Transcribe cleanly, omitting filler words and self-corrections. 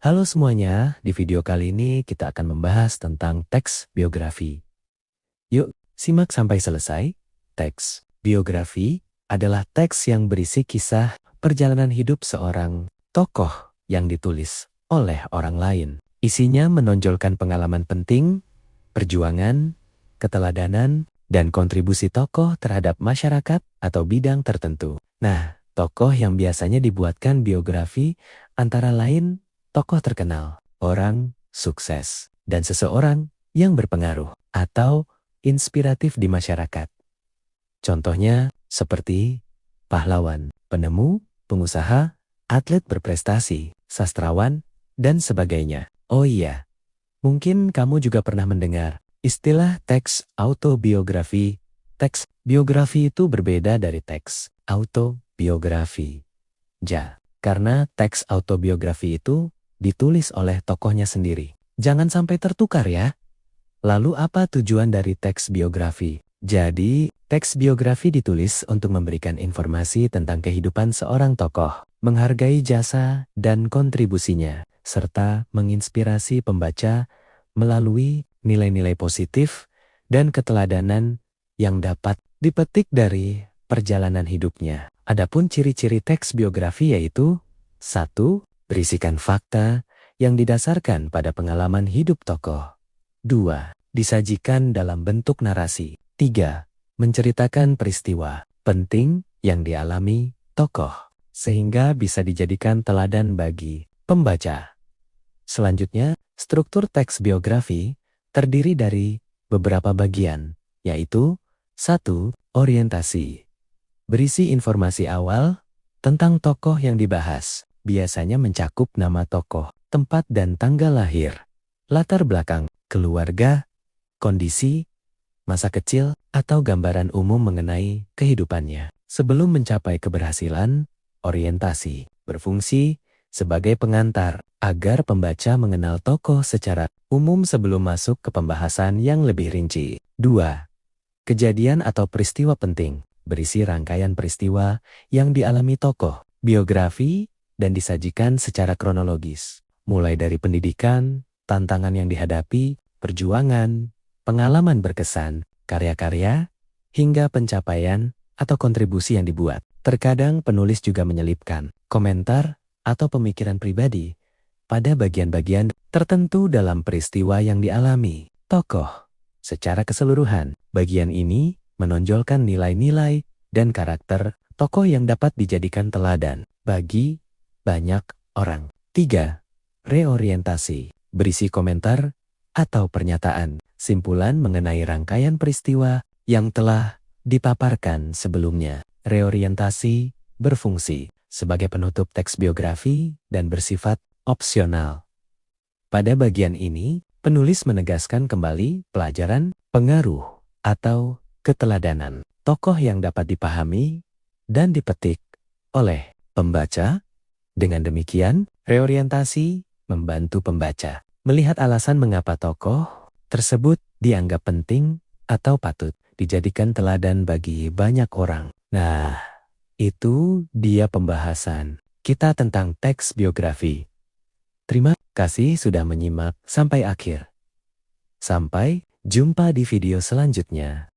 Halo semuanya, di video kali ini kita akan membahas tentang teks biografi. Yuk, simak sampai selesai. Teks biografi adalah teks yang berisi kisah perjalanan hidup seorang tokoh yang ditulis oleh orang lain. Isinya menonjolkan pengalaman penting, perjuangan, keteladanan, dan kontribusi tokoh terhadap masyarakat atau bidang tertentu. Nah, tokoh yang biasanya dibuatkan biografi antara lain tokoh terkenal, orang sukses, dan seseorang yang berpengaruh atau inspiratif di masyarakat. Contohnya seperti pahlawan, penemu, pengusaha, atlet berprestasi, sastrawan, dan sebagainya. Oh iya, mungkin kamu juga pernah mendengar istilah teks autobiografi. Teks biografi itu berbeda dari teks autobiografi. Karena teks autobiografi itu ditulis oleh tokohnya sendiri. Jangan sampai tertukar ya. Lalu apa tujuan dari teks biografi? Jadi, teks biografi ditulis untuk memberikan informasi tentang kehidupan seorang tokoh, menghargai jasa dan kontribusinya, serta menginspirasi pembaca melalui nilai-nilai positif dan keteladanan yang dapat dipetik dari perjalanan hidupnya. Adapun ciri-ciri teks biografi yaitu 1. Berisikan fakta yang didasarkan pada pengalaman hidup tokoh. 2. Disajikan dalam bentuk narasi. 3. Menceritakan peristiwa penting yang dialami tokoh, sehingga bisa dijadikan teladan bagi pembaca. Selanjutnya, struktur teks biografi terdiri dari beberapa bagian, yaitu 1. Orientasi. Berisi informasi awal tentang tokoh yang dibahas. Biasanya mencakup nama tokoh, tempat dan tanggal lahir, latar belakang, keluarga, kondisi, masa kecil, atau gambaran umum mengenai kehidupannya. Sebelum mencapai keberhasilan, orientasi berfungsi sebagai pengantar agar pembaca mengenal tokoh secara umum sebelum masuk ke pembahasan yang lebih rinci. 2. Kejadian atau peristiwa penting, berisi rangkaian peristiwa yang dialami tokoh, biografi, dan disajikan secara kronologis, mulai dari pendidikan, tantangan yang dihadapi, perjuangan, pengalaman berkesan, karya-karya, hingga pencapaian atau kontribusi yang dibuat. Terkadang penulis juga menyelipkan komentar atau pemikiran pribadi pada bagian-bagian tertentu dalam peristiwa yang dialami tokoh. Secara keseluruhan, bagian ini menonjolkan nilai-nilai dan karakter tokoh yang dapat dijadikan teladan bagi banyak orang. 3. Reorientasi. Berisi komentar atau pernyataan, simpulan mengenai rangkaian peristiwa yang telah dipaparkan sebelumnya. Reorientasi berfungsi sebagai penutup teks biografi dan bersifat opsional. Pada bagian ini, penulis menegaskan kembali pelajaran, pengaruh, atau keteladanan tokoh yang dapat dipahami dan dipetik oleh pembaca. Dengan demikian, reorientasi membantu pembaca melihat alasan mengapa tokoh tersebut dianggap penting atau patut dijadikan teladan bagi banyak orang. Nah, itu dia pembahasan kita tentang teks biografi. Terima kasih sudah menyimak sampai akhir. Sampai jumpa di video selanjutnya.